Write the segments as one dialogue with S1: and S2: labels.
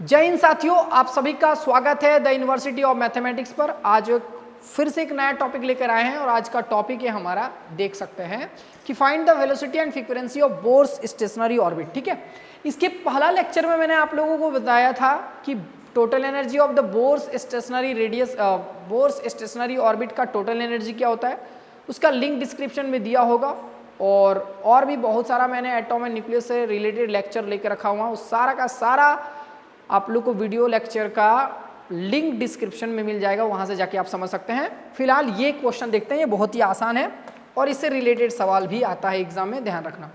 S1: जय हिंद साथियों, आप सभी का स्वागत है द यूनिवर्सिटी ऑफ मैथमेटिक्स पर। आज फिर से एक नया टॉपिक लेकर आए हैं और आज का टॉपिक है हमारा, देख सकते हैं कि find the velocity and frequency of bourse stationary orbit. ठीक है, इसके पहला लेक्चर में मैंने आप लोगों को बताया था कि total energy of the Bohr's stationary radius Bohr's stationary orbit का टोटल एनर्जी क्या होता है, उसका लिंक डिस्क्रिप्शन में दिया होगा। और भी बहुत सारा मैंने एटॉम एंड न्यूक्लियस से रिलेटेड लेक्चर लेकर रखा हुआ, उस सारा का सारा आप लोग को वीडियो लेक्चर का लिंक डिस्क्रिप्शन में मिल जाएगा, वहां से जाके आप समझ सकते हैं। फिलहाल ये क्वेश्चन देखते हैं, ये बहुत ही आसान है और इससे रिलेटेड सवाल भी आता है एग्जाम में, ध्यान रखना।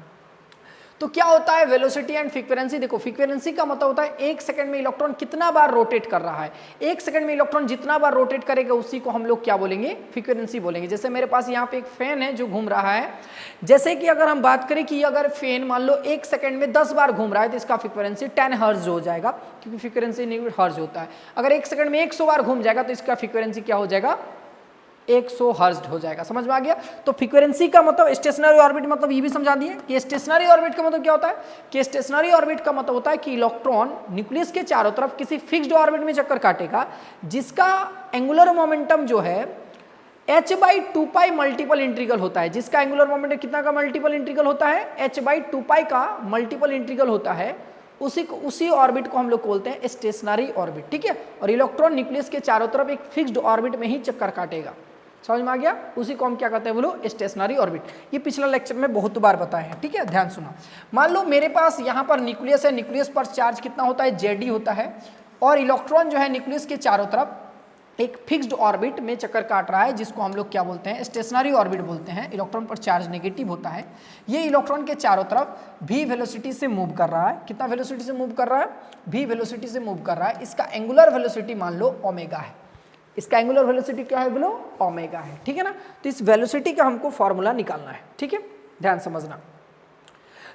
S1: तो क्या होता है वेलोसिटी एंड फ्रीक्वेंसी? देखो, फ्रीक्वेंसी का मतलब होता है एक सेकंड में इलेक्ट्रॉन कितना बार रोटेट कर रहा है। एक सेकंड में इलेक्ट्रॉन जितना बार रोटेट करेगा उसी को हम लोग क्या बोलेंगे, फ्रीक्वेंसी बोलेंगे। जैसे मेरे पास यहाँ पे एक फैन है जो घूम रहा है, जैसे कि अगर हम बात करें कि अगर फैन मान लो एक सेकंड में 10 बार घूम रहा है तो इसका फ्रीक्वेंसी 10 हर्ट्ज हो जाएगा, क्योंकि फ्रीक्वेंसी हर्ट्ज होता है। अगर एक सेकंड में 100 बार घूम जाएगा तो इसका फ्रीक्वेंसी क्या हो जाएगा, 100 हर्ट्ज हो जाएगा। समझ में आ गया? तो फ्रीक्वेंसी का मतलब स्टेशनरी ऑर्बिट मतलब ये भी समझा दिए कि स्टेशनरी ऑर्बिट का मतलब क्या होता है कि स्टेशनरी ऑर्बिट का मतलब होता है कि इलेक्ट्रॉन न्यूक्लियस के चारों तरफ किसी फिक्स्ड ऑर्बिट में चक्कर काटेगा जिसका एंगुलर मोमेंटम जो है h/2π मल्टीपल इंटीग्रल होता है। जिसका एंगुलर मोमेंटम कितना का मल्टीपल इंटीग्रल होता है, h/2π का मल्टीपल इंटीग्रल होता है। उसी ऑर्बिट को हम लोग बोलते हैं स्टेशनरी ऑर्बिट। ठीक है, और इलेक्ट्रॉन न्यूक्लियस के चारों तरफ एक फिक्स्ड ऑर्बिट में ही चक्कर काटेगा। समझ में आ गया? उसी को हम क्या कहते हैं, बोलो, स्टेशनरी ऑर्बिट। ये पिछला लेक्चर में बहुत बार बताए हैं। ठीक है, ध्यान सुनो। मान लो मेरे पास यहाँ पर न्यूक्लियस है, न्यूक्लियस पर चार्ज कितना होता है, Zd होता है, और इलेक्ट्रॉन जो है न्यूक्लियस के चारों तरफ एक फिक्स्ड ऑर्बिट में चक्कर काट रहा है, जिसको हम लोग क्या बोलते हैं, स्टेशनरी ऑर्बिट बोलते हैं। इलेक्ट्रॉन पर चार्ज नेगेटिव होता है। ये इलेक्ट्रॉन के चारों तरफ v वेलोसिटी से मूव कर रहा है। कितना वेलोसिटी से मूव कर रहा है, v वेलोसिटी से मूव कर रहा है। इसका एंगुलर वेलोसिटी मान लो ओमेगा है। इसका एंगुलर वेलोसिटी क्या है, बोलो, ओमेगा है। ठीक है ना? तो इस वेलोसिटी का हमको फॉर्मूला निकालना है। ठीक है, ध्यान समझना।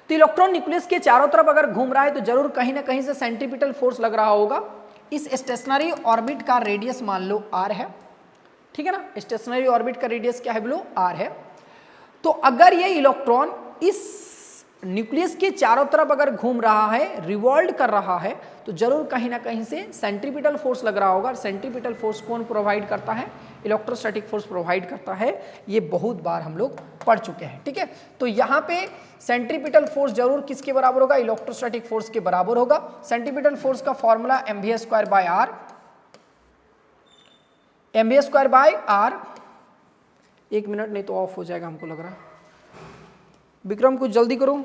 S1: तो इलेक्ट्रॉन न्यूक्लियस के चारों तरफ अगर घूम रहा है तो जरूर कहीं ना कहीं से सेंट्रीपिटल फोर्स लग रहा होगा। इस स्टेशनरी ऑर्बिट का रेडियस मान लो r है। ठीक है ना? स्टेशनरी ऑर्बिट का रेडियस क्या है, बोलो, r है। तो अगर ये इलेक्ट्रॉन इस न्यूक्लियस के चारों तरफ अगर घूम रहा है, रिवॉल्व कर रहा है, तो जरूर कहीं ना कहीं से सेंट्रीपिटल फोर्स लग रहा होगा। सेंट्रीपिटल फोर्स कौन प्रोवाइड करता है, इलेक्ट्रोस्टैटिक फोर्स प्रोवाइड करता है। ये बहुत बार हम लोग पढ़ चुके हैं। ठीक है, तो यहाँ पे सेंट्रीपिटल फोर्स जरूर किसके बराबर होगा, इलेक्ट्रोस्टैटिक फोर्स के बराबर होगा। सेंट्रीपिटल फोर्स का फॉर्मूला mv²/r, mv²/r। एक मिनट, नहीं तो ऑफ हो जाएगा हमको लग रहा है। विक्रम कुछ जल्दी करो।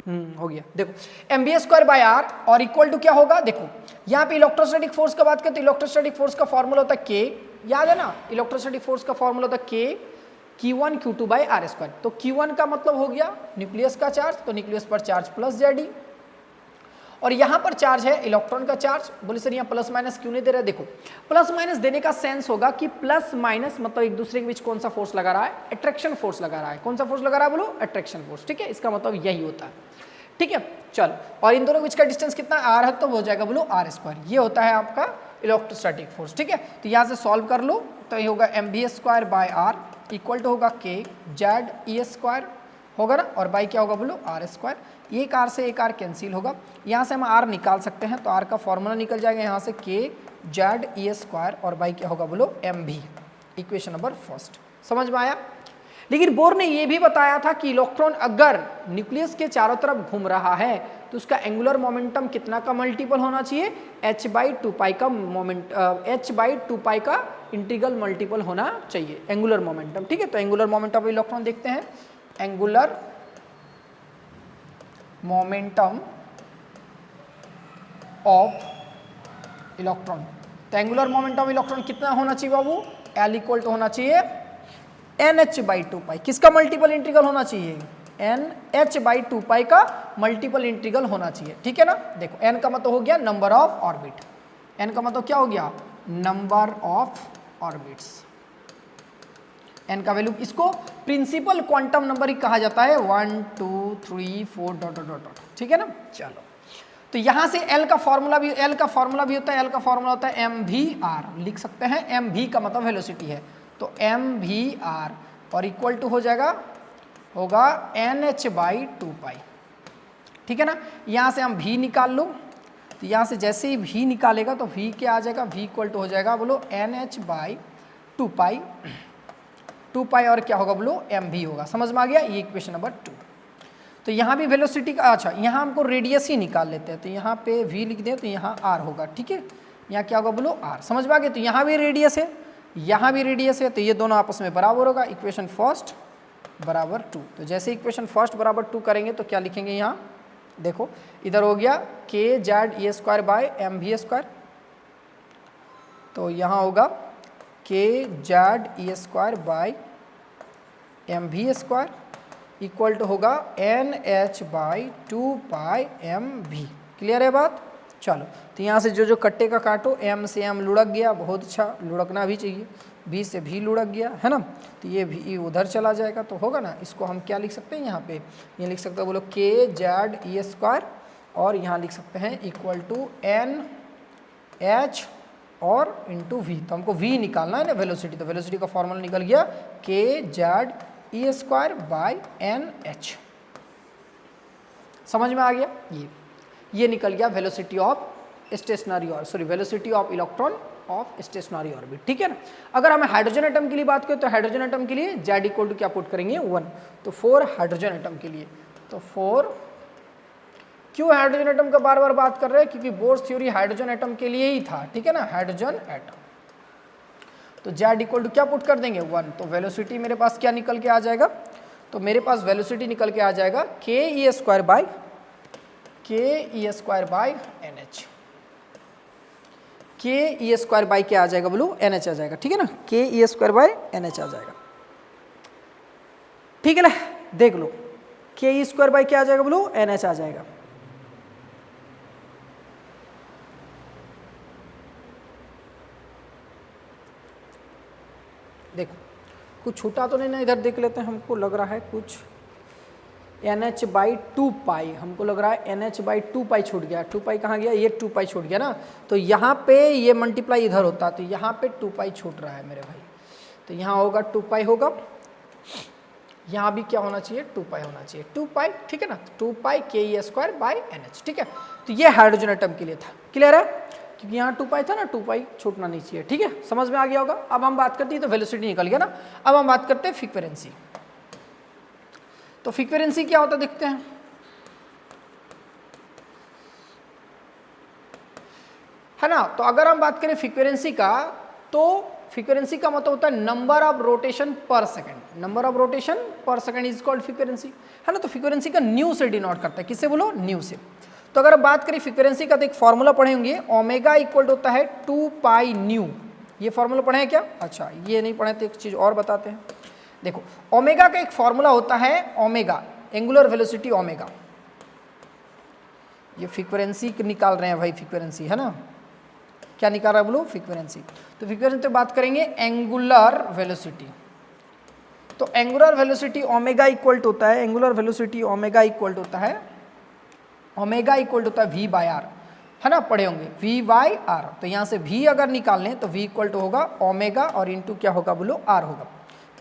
S1: हो गया। देखो, mv²/r और इक्वल टू क्या होगा, देखो यहाँ पे इलेक्ट्रोस्टैटिक फोर्स का बात करते हैं तो इलेक्ट्रोस्टैटिक फोर्स का फॉर्मूला होता है k, याद है ना? इलेक्ट्रोस्टैटिक फोर्स का फॉर्मूला होता है k q1 q2/r²। तो q1 का मतलब हो गया न्यूक्लियस का चार्ज, तो न्यूक्लियस पर चार्ज प्लस Zd, और यहाँ पर चार्ज है इलेक्ट्रॉन का चार्ज। बोले सर यहाँ प्लस माइनस क्यों नहीं दे रहा है? देखो, प्लस माइनस देने का सेंस होगा कि प्लस माइनस मतलब एक दूसरे के बीच कौन सा फोर्स लगा रहा है, अट्रैक्शन फोर्स लगा रहा है। कौन सा फोर्स लगा रहा है, बोलो, अट्रैक्शन फोर्स। ठीक है, इसका मतलब यही होता है। ठीक है, चल, और इन दोनों के बीच का डिस्टेंस कितना, r है, तो हो जाएगा, बोलो, r²। ये होता है आपका इलेक्ट्रोस्टैटिक फोर्स। ठीक है, तो यहाँ से सॉल्व कर लो, तो ये होगा mv²/r इक्वल टू होगा k Ze² होगा ना, और बाई क्या होगा, बोलो, r²। एक r से एक r कैंसिल होगा, यहाँ से हम r निकाल सकते हैं, तो r का फॉर्मूला निकल जाएगा यहाँ से k Ze², और बाई क्या होगा, बोलो, mv। इक्वेशन नंबर फर्स्ट समझ में आया? लेकिन बोर ने ये भी बताया था कि इलेक्ट्रॉन अगर न्यूक्लियस के चारों तरफ घूम रहा है तो उसका एंगुलर मोमेंटम कितना का मल्टीपल होना चाहिए, h/2π का मोमेंट h/2π का इंटीग्रल मल्टीपल होना चाहिए एंगुलर मोमेंटम। ठीक है, तो एंगुलर मोमेंटम ऑफ इलेक्ट्रॉन देखते हैं। एंगुलर मोमेंटम ऑफ इलेक्ट्रॉन, तो एंगुलर मोमेंटम ऑफ इलेक्ट्रॉन कितना होना चाहिए बाबू, L इक्वल टू होना चाहिए nh/2π। किसका मल्टीपल इंटीग्रल होना चाहिए, nh/2π का मल्टीपल इंटीग्रल होना चाहिए। ठीक है ना? देखो, n का मतलब हो गया नंबर ऑफ ऑर्बिट, n का मतलब क्या हो गया, नंबर ऑफ ऑर्बिट्स। n का वैल्यू, इसको प्रिंसिपल क्वांटम नंबर ही कहा जाता है, 1 2 3 4 डॉट डॉट डॉट। ठीक है ना? चलो, तो यहां से L का फॉर्मूला भी होता है, L का फॉर्मूला होता है mvr, लिख सकते हैं। mv का मतलब वेलोसिटी है, तो mvr और इक्वल टू हो जाएगा, होगा nh/2π। ठीक है ना। यहाँ से हम v निकाल लो, तो यहाँ से जैसे ही v निकालेगा तो v क्या आ जाएगा, v इक्वल टू हो जाएगा बोलो NH बाई 2 पाई और क्या होगा बोलो mv होगा। समझ में आ गया, ये इक्वेशन नंबर 2। तो यहाँ भी वेलोसिटी का, अच्छा यहाँ हमको रेडियस ही निकाल लेते हैं, तो यहाँ पे v लिख दें तो यहाँ r होगा, ठीक है। यहाँ क्या होगा बोलो r, समझ में आ गया। तो यहाँ भी रेडियस है, यहाँ भी रेडियस है, तो ये दोनों आपस में बराबर होगा, इक्वेशन फर्स्ट बराबर 2। तो जैसे इक्वेशन फर्स्ट बराबर 2 करेंगे तो क्या लिखेंगे यहाँ, देखो इधर हो गया के Z A square by M V square, तो यहाँ होगा K Z A square by M V square equal to होगा N H by 2 pi M V. Clear है बात। चलो तो यहाँ से जो कट्टे का काटो, एम से एम लुढ़क गया, बहुत अच्छा, लुढ़कना भी चाहिए, बी से भी लुढ़क गया है ना, तो ये भी उधर चला जाएगा तो होगा ना। इसको हम क्या लिख सकते हैं यहाँ पे, ये लिख सकते हैं बोलो के जेड ए स्क्वायर और यहाँ लिख सकते हैं इक्वल टू एन एच और इंटू वी। तो हमको वी निकालना है ना वेलोसिटी, तो वेलोसिटी का फॉर्मूला निकल गया के Z A square by n h. समझ में आ गया, ये निकल गया वेलोसिटी ऑफ स्टेशनरी और sorry velocity of electron of stationary orbit, ठीक है ना। अगर हमें हाइड्रोजन एटम के लिए बात करें तो हाइड्रोजन एटम के लिए जेड इक्वल टू क्या पुट करेंगे 1, तो 4 हाइड्रोजन एटम के लिए, तो 4। क्यों हाइड्रोजन एटम का बार बार बात कर रहे हैं, क्योंकि बोर्स थ्योरी हाइड्रोजन एटम के लिए ही था, ठीक है ना, हाइड्रोजन एटम। तो जेड इक्वल टू क्या पुट कर देंगे 1, तो वेलोसिटी मेरे पास क्या निकल के आ जाएगा, तो मेरे पास वेलोसिटी निकल के आ जाएगा के E square by n H. के ई स्क्वायर बाई क्या आ जाएगा बोलो एन एच आ जाएगा, ठीक है ना, के E square by n H आ जाएगा, ठीक है ना। देख लो के ई स्क्वायर बाई क्या आ जाएगा बोलो एन एच आ जाएगा। देखो कुछ छूटा तो नहीं ना, इधर देख लेते हैं, हमको लग रहा है कुछ एन एच बाई 2 पाई, हमको लग रहा है एन एच बाई 2 पाई छूट गया। 2 पाई कहाँ गया, ये 2 पाई छूट गया ना, तो यहाँ पे ये मल्टीप्लाई इधर होता, तो यहाँ पे 2 पाई छूट रहा है मेरे भाई, तो यहाँ होगा 2 पाई होगा, यहाँ भी क्या होना चाहिए 2 पाई होना चाहिए, 2 पाई, ठीक है ना, 2 पाई के E square by N H, ठीक है। तो ये हाइड्रोजन एटम के लिए था, क्लियर है, क्योंकि यहाँ 2 पाई था ना, 2 पाई छूटना नहीं चाहिए, ठीक है, समझ में आ गया होगा। अब हम बात करते हैं, तो वेलोसिटी निकल गया ना, अब हम बात करते हैं फ्रीक्वेंसी। तो फ्रीक्वेंसी क्या होता है देखते हैं, है ना। तो अगर हम बात करें फ्रीक्वेंसी का, तो फ्रीक्वेंसी का मतलब होता है नंबर ऑफ रोटेशन पर सेकंड, नंबर ऑफ रोटेशन पर सेकंड इज कॉल्ड फ्रीक्वेंसी, है ना। तो फ्रीक्वेंसी का न्यू से डिनोट करता है, किससे बोलो न्यू से। तो अगर हम बात करें फ्रीक्वेंसी का, तो एक फॉर्मूला पढ़े होंगे, ओमेगा इक्वल होता है 2 पाई न्यू, ये फॉर्मूला पढ़े हैं क्या, अच्छा ये नहीं पढ़े तो एक चीज और बताते हैं। देखो ओमेगा का एक फॉर्मूला होता है ओमेगा, एंगुलर वेलोसिटी ओमेगा, ये फ्रीक्वेंसी निकाल रहे हैं भाई, फ्रीक्वेंसी है ना, क्या निकाल रहा है बोलो फ्रीक्वेंसी। तो फ्रीक्वेंसी पे बात करेंगे एंगुलर वेलोसिटी, तो एंगुलर वेलोसिटी ओमेगा इक्वल होता है, एंगुलर वेलोसिटी ओमेगा इक्वल होता है, ओमेगा इक्वल होता है वी बाय आर, है ना, पढ़े होंगे वी बाय आर। तो यहाँ से वी अगर निकाल लें तो वी इक्वल टू होगा ओमेगा और इंटू क्या होगा बोलो आर होगा,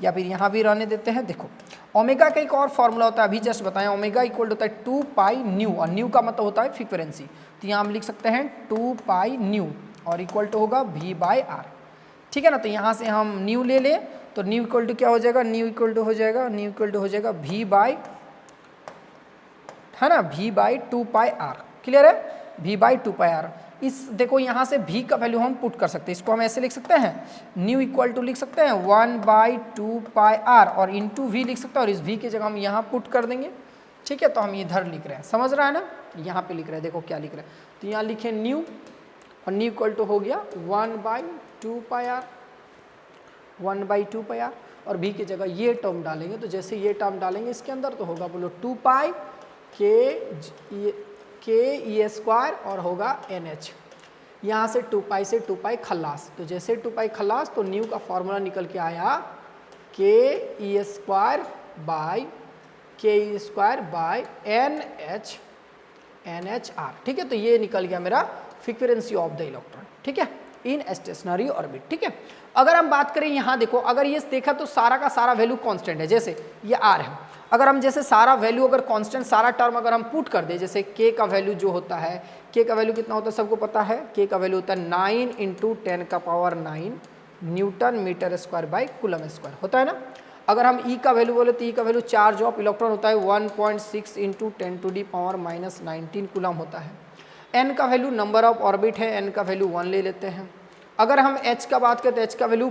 S1: या फिर यहाँ भी रहने देते हैं। देखो ओमेगा का एक और फॉर्मूला होता है, अभी जस्ट बताएं, ओमेगा इक्वल होता है 2 पाई न्यू, और न्यू का मतलब होता है फ्रीक्वेंसी, तो यहाँ हम लिख सकते हैं 2 पाई न्यू और इक्वल टू होगा वी बाय आर, ठीक है ना। तो यहाँ से हम न्यू ले लें तो न्यू इक्वल टू क्या हो जाएगा, न्यू इक्वल टू हो जाएगा, न्यू इक्वल टू हो जाएगा वी बाय, है ना, v by 2 pi r, clear है, वी बाई 2 पाई आर। इस देखो यहाँ से v का वैल्यू हम पुट कर सकते हैं, इसको हम ऐसे लिख सकते हैं, न्यू इक्वल टू लिख सकते हैं 1 बाई 2 पाई आर और इंटू वी लिख सकते हैं, और इस v की जगह हम यहाँ पुट कर देंगे, ठीक है। तो हम इधर लिख रहे हैं, समझ रहा है ना, यहाँ पे लिख रहे हैं, देखो क्या लिख रहे हैं, तो यहाँ लिखे न्यू और न्यू इक्वल टू हो गया 1 by 2 pi r, 1 by 2 pi r, और v की जगह ये टर्म डालेंगे, तो जैसे ये टर्म डालेंगे इसके अंदर तो होगा बोलो 2 पाई के ई स्क्वायर और होगा एन एच, यहाँ से 2 पाई से 2 पाई खल्लास, तो जैसे 2 पाई खल्लास तो न्यू का फॉर्मूला निकल के आया K E square by N H R, ठीक है। तो ये निकल गया मेरा फ्रीक्वेंसी ऑफ द इलेक्ट्रॉन, ठीक है, इन स्टेशनरी ऑर्बिट, ठीक है। अगर हम बात करें यहाँ देखो, अगर ये देखा तो सारा का सारा वैल्यू कांस्टेंट है, जैसे ये आर है, अगर हम जैसे सारा वैल्यू अगर कांस्टेंट सारा टर्म अगर हम पुट कर दे, जैसे k का वैल्यू जो होता है, k का वैल्यू कितना होता है सबको पता है, k का वैल्यू होता है 9 × 10⁻⁹ newton metre square by coulomb square होता है ना। अगर हम E का वैल्यू बोले तो E का वैल्यू चार्ज ऑफ इलेक्ट्रॉन होता है 1.6 × 10⁻⁻⁹ कूलम होता है। n का वैल्यू नंबर ऑफ ऑर्बिट है, n का वैल्यू 1 ले लेते हैं। अगर हम h का बात करें तो h का वैल्यू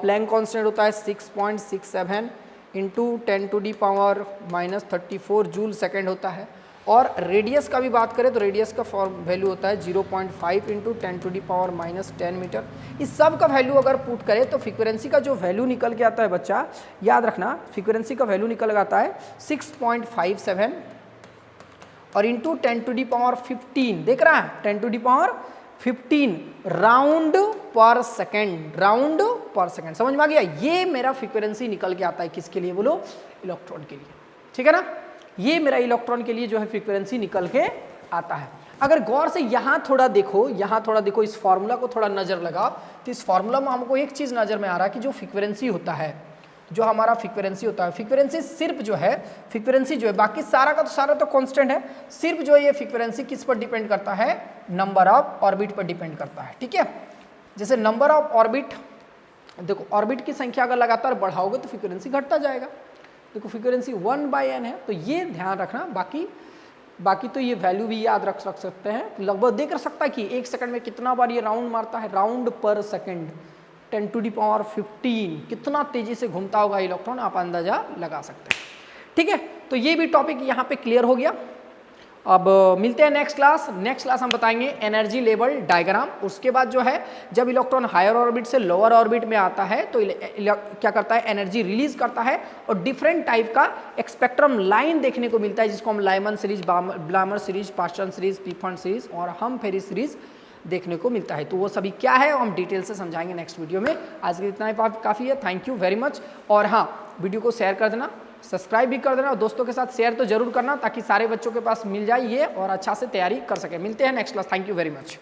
S1: प्लैंक कांस्टेंट होता है 6.67 × 10⁻⁻34 जूल सेकेंड होता है। और रेडियस का भी बात करें तो रेडियस का वैल्यू होता है 0.5 × 10⁻10 मीटर। इस सब का वैल्यू अगर पुट करें तो फ्रीक्वेंसी का जो वैल्यू निकल के आता है बच्चा, याद रखना फ्रीक्वेंसी का वैल्यू निकल के आता है 6.57 और इंटू 10⁻15 देख रहा है 10⁻15 राउंड पर सेकेंड, समझ में आ गया। ये मेरा फ्रीक्वेंसी निकल के आता है किसके लिए बोलो, इलेक्ट्रॉन के लिए, ठीक है ना। ये मेरा इलेक्ट्रॉन के लिए जो है फ्रीक्वेंसी निकल के आता है। अगर गौर से यहाँ थोड़ा देखो इस फॉर्मूला को थोड़ा नजर लगाओ तो इस फॉर्मूला में हमको एक चीज नजर में आ रहा है कि जो फ्रीक्वेंसी होता है, जो हमारा फ्रीक्वेंसी होता है, फ्रीक्वेंसी सिर्फ जो है फ्रीक्वेंसी जो है, बाकी सारा का तो सारा तो कांस्टेंट है, सिर्फ जो है ये फ्रीक्वेंसी किस पर डिपेंड करता है, नंबर ऑफ ऑर्बिट पर डिपेंड करता है, ठीक है। जैसे नंबर ऑफ ऑर्बिट, देखो ऑर्बिट की संख्या अगर लगातार बढ़ाओगे तो फ्रीक्वेंसी घटता जाएगा। देखो फ्रीक्वेंसी 1/n है, तो ये ध्यान रखना। बाकी तो ये वैल्यू भी याद रख सकते हैं, लगभग देख सकता है कि एक सेकंड में कितना बार ये राउंड मारता है, राउंड पर सेकंड 10⁻15 कितना तेजी से घूमता होगा इलेक्ट्रॉन, आप अंदाजा लगा सकते हैं, ठीक है। तो ये भी टॉपिक यहाँ पे क्लियर हो गया। अब मिलते हैं नेक्स्ट क्लास हम बताएंगे एनर्जी लेवल डायग्राम। उसके बाद जो है जब इलेक्ट्रॉन हायर ऑर्बिट से लोअर ऑर्बिट में आता है तो क्या करता है, एनर्जी रिलीज करता है और डिफरेंट टाइप का स्पेक्ट्रम लाइन देखने को मिलता है, जिसको हम Lyman series, Balmer series, Paschen series, पीफर्न सीरीज और हमफेरी सीरीज देखने को मिलता है। तो वो सभी क्या है हम डिटेल से समझाएंगे नेक्स्ट वीडियो में। आज के इतना ही काफ़ी है, थैंक यू वेरी मच। और हाँ, वीडियो को शेयर कर देना, सब्सक्राइब भी कर देना और दोस्तों के साथ शेयर तो जरूर करना ताकि सारे बच्चों के पास मिल जाए ये और अच्छा से तैयारी कर सके। मिलते हैं next class, thank you very much.